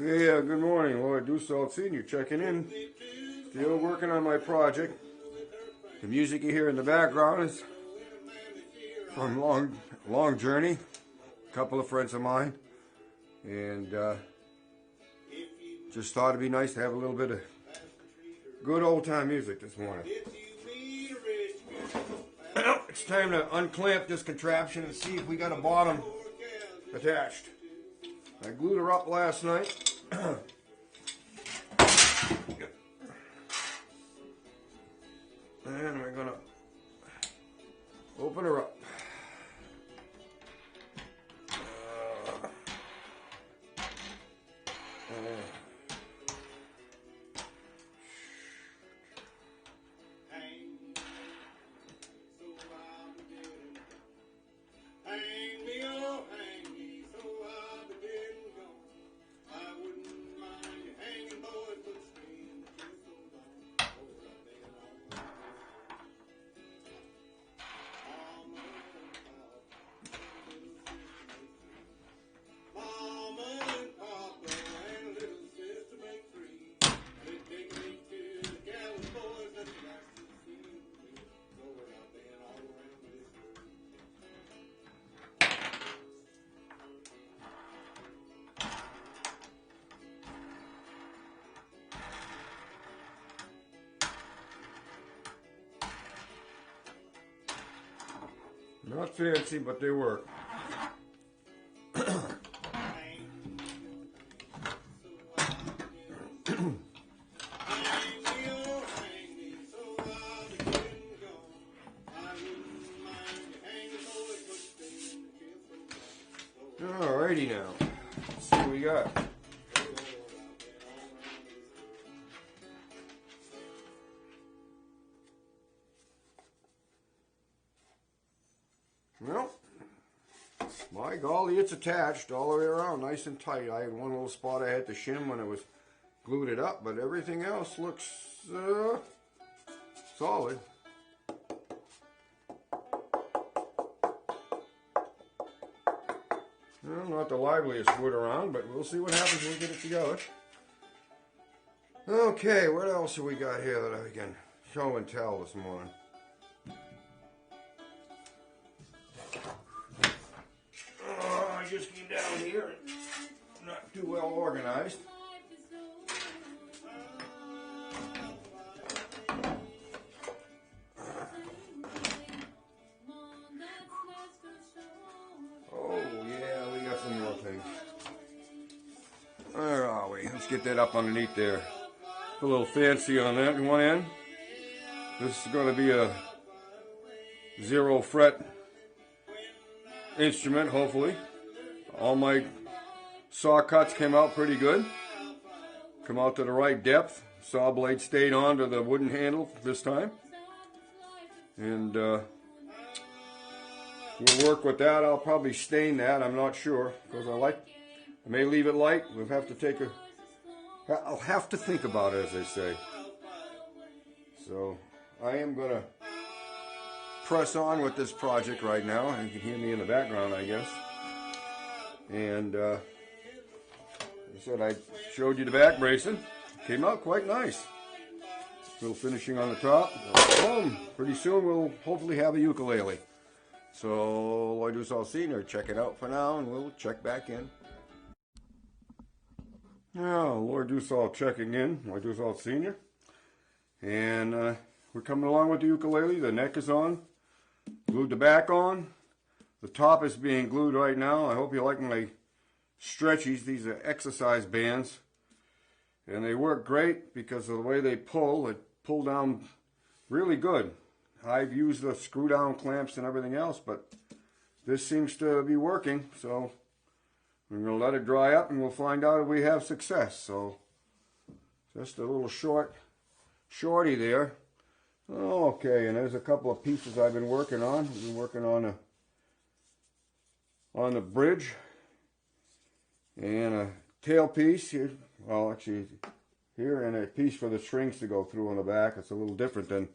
Yeah, good morning, Lloyd Dussault Sr. checking in. Still working on my project. The music you hear in the background is from Long Journey, a couple of friends of mine. And just thought it'd be nice to have a little bit of good old time music this morning. It's time to unclamp this contraption and see if we got a bottom attached. I glued her up last night. And we're gonna open her up. Not fancy, but they work. Alrighty now. Let's see what we got. Well, by golly, it's attached all the way around, nice and tight. I had one little spot I had to shim when it was glued it up, but everything else looks solid. Well, not the liveliest wood around, but we'll see what happens when we get it together. Okay, what else have we got here that I can show and tell this morning? I just came down here and not too well organized. Oh yeah, we got some more things. Where are we? Let's get that up underneath there. A little fancy on that one end. This is going to be a 0 fret instrument, hopefully. All my saw cuts came out pretty good. Come out to the right depth. Saw blade stayed on to the wooden handle this time. And we'll work with that. I'll probably stain that, I'm not sure, because I may leave it light. I'll have to think about it, as they say. So I am going to press on with this project right now. You can hear me in the background, I guess. And like I said, I showed you the back bracing. Came out quite nice. Little finishing on the top. Boom. Pretty soon we'll hopefully have a ukulele. So Lloyd Dussault Sr. check it out for now, and we'll check back in. Now, Lloyd Dussault checking in. Lloyd Dussault Sr. And we're coming along with the ukulele. The neck is on. Glued the back on. The top is being glued right now. I hope you like my stretchies. These are exercise bands. And they work great because of the way they pull down really good. I've used the screw down clamps and everything else, but this seems to be working. So we're going to let it dry up and we'll find out if we have success. So just a little shorty there. Okay, and there's a couple of pieces I've been working on. I've been working on the bridge and a tail piece here. Well, actually here, and a piece for the strings to go through on the back. It's a little different than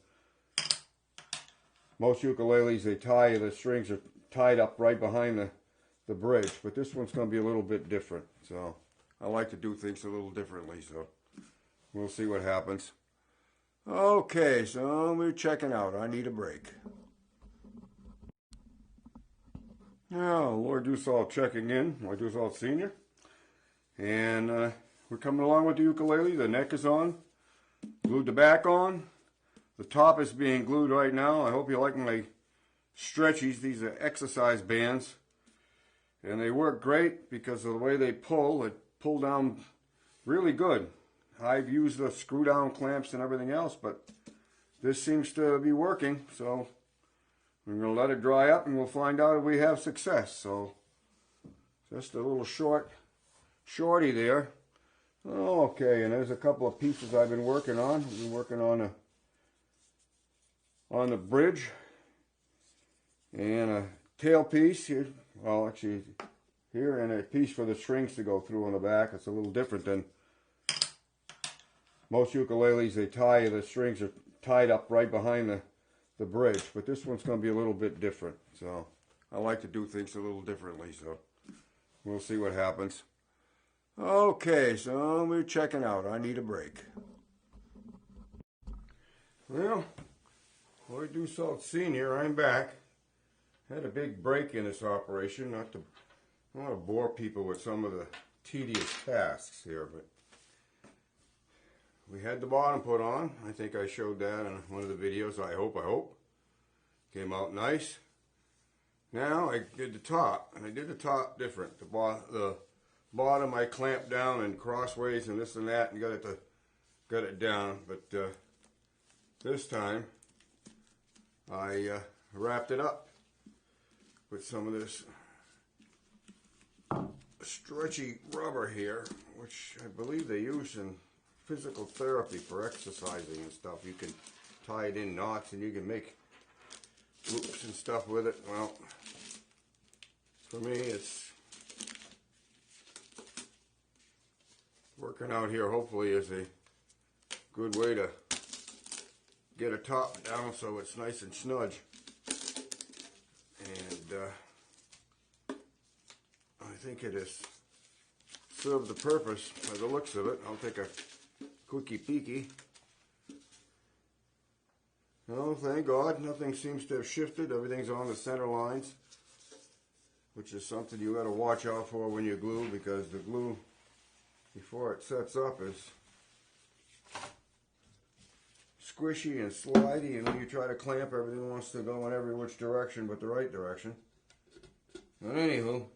most ukuleles. The strings are tied up right behind the bridge, but this one's going to be a little bit different. So I like to do things a little differently, so we'll see what happens. Okay, so we're checking out. I need a break. Oh, Lord Dussault checking in. Lord Dussault Sr. And we're coming along with the ukulele. The neck is on. Glued the back on. The top is being glued right now. I hope you like my stretchies. These are exercise bands. And they work great because of the way they pull. It pull down really good. I've used the screw down clamps and everything else, but this seems to be working. So we're going to let it dry up and we'll find out if we have success. So just a little shorty there. Okay, and there's a couple of pieces I've been working on. I've been working on the bridge and a tail piece here. Well, actually, here, and a piece for the strings to go through on the back. It's a little different than most ukuleles. The strings are tied up right behind the bridge, but this one's going to be a little bit different. So I like to do things a little differently, so we'll see what happens. Okay, so we're checking out. I need a break. Well, Lord Dussault Sr., I'm back. Had a big break in this operation. Not to, I don't want to bore people with some of the tedious tasks here, but we had the bottom put on. I think I showed that in one of the videos. I hope. Came out nice. Now I did the top, and I did the top different. The bottom I clamped down and crossways and this and that and got it down, but this time I wrapped it up with some of this stretchy rubber here, which I believe they use in physical therapy for exercising and stuff. You can tie it in knots and you can make loops and stuff with it. Well, for me it's working out here. Hopefully is a good way to get a top down so it's nice and snug. And I think it has served the purpose by the looks of it. I'll take a quickie peeky. Oh, thank God, nothing seems to have shifted. Everything's on the center lines, which is something you got to watch out for when you glue, because the glue before it sets up is squishy and slidey, and when you try to clamp, everything wants to go in every which direction but the right direction. But anywho,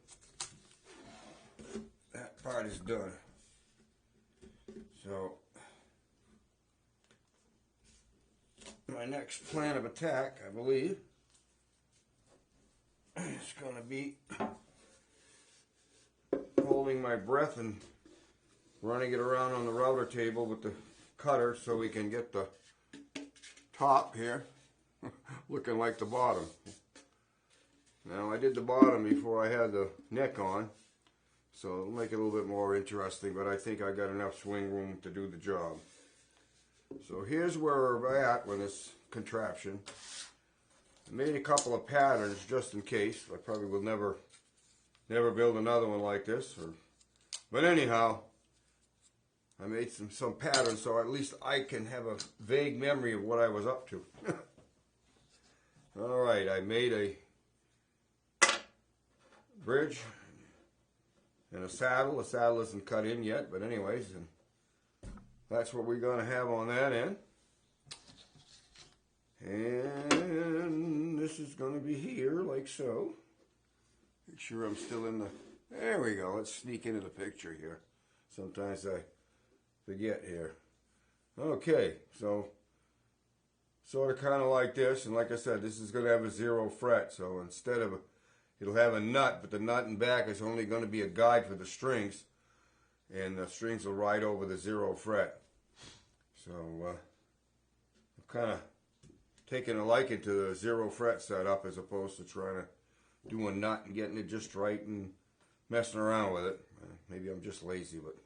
that part is done. So my next plan of attack, I believe, is going to be holding my breath and running it around on the router table with the cutter so we can get the top here looking like the bottom. Now I did the bottom before I had the neck on, so it'll make it a little bit more interesting, but I think I got enough swing room to do the job. So here's where we're at with this contraption. I made a couple of patterns just in case. I probably will never build another one like this, but anyhow, I made some patterns so at least I can have a vague memory of what I was up to. Alright, I made a bridge and a saddle. The saddle isn't cut in yet, but anyways, that's what we're going to have on that end. And this is going to be here, like so. Make sure I'm still in the... There we go. Let's sneak into the picture here. Sometimes I forget here. Okay, so sort of kind of like this, and like I said, this is going to have a 0 fret, so instead of it'll have a nut, but the nut and back is only going to be a guide for the strings, and the strings will ride over the 0 fret. So I'm kind of taking a liking to the 0 fret setup as opposed to trying to do a nut and getting it just right and messing around with it. Maybe I'm just lazy, but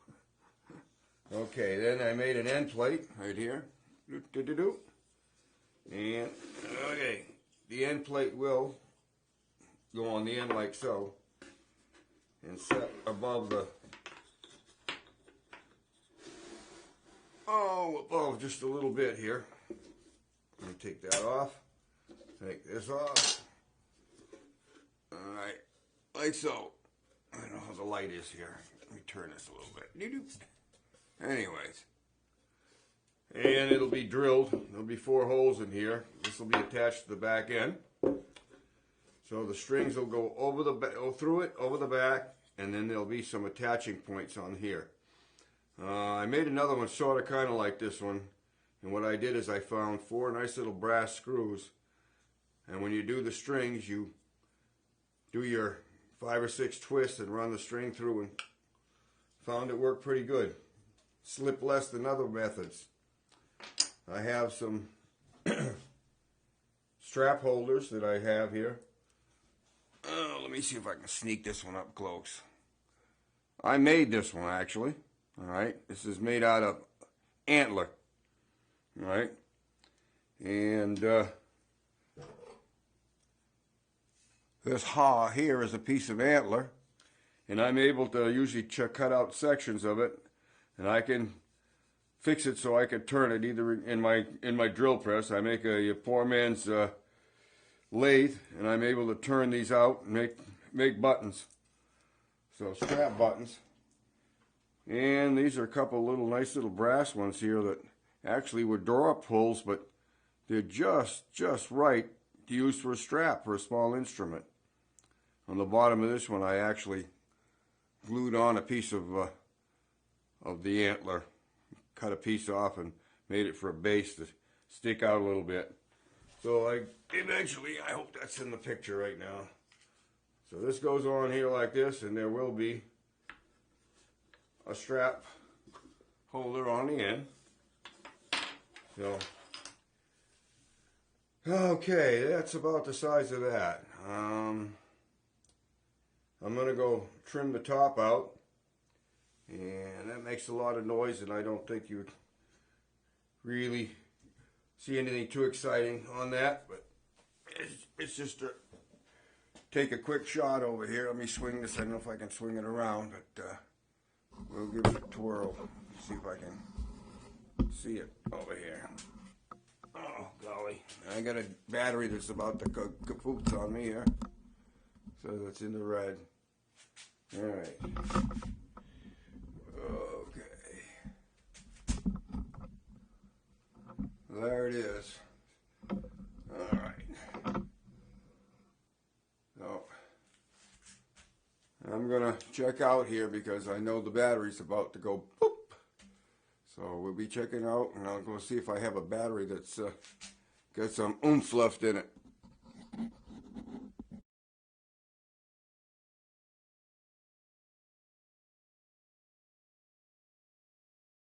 okay, then I made an end plate right here. And, okay, the end plate will go on the end like so and set above the oh, just a little bit here. Let me take that off. Take this off. Alright, like so. I don't know how the light is here. Let me turn this a little bit. Anyways. And it'll be drilled. There'll be 4 holes in here. This will be attached to the back end. So the strings will go over the through it, over the back, and then there'll be some attaching points on here. I made another one sort of kind of like this one. And what I did is I found 4 nice little brass screws. And when you do the strings, you do your 5 or 6 twists and run the string through, and found it worked pretty good. Slip less than other methods. I have some strap holders that I have here. Let me see if I can sneak this one up close. I made this one actually. Alright, this is made out of antler. Alright, and this here is a piece of antler, and I'm able to usually cut out sections of it, and I can fix it so I can turn it either in my drill press. I make a poor man's lathe, and I'm able to turn these out and make buttons. So strap buttons. And these are a couple little nice little brass ones here that actually were door pulls, but they're just right to use for a strap for a small instrument. On the bottom of this one, I actually glued on a piece of the antler, cut a piece off and made it for a base to stick out a little bit. So I hope that's in the picture right now. So this goes on here like this, and there will be a strap holder on the end. So, okay, that's about the size of that. I'm going to go trim the top out, and that makes a lot of noise, and I don't think you would really see anything too exciting on that, but it's just to take a quick shot over here. Let me swing this. I don't know if I can swing it around, but we'll give it a twirl. See if I can see it over here. Oh, golly. I got a battery that's about to kaput on me here. So that's in the red. All right. Okay. There it is. All right. So I'm going to check out here because I know the battery's about to go boop. So we'll be checking out, and I'll go see if I have a battery that's got some oomph left in it.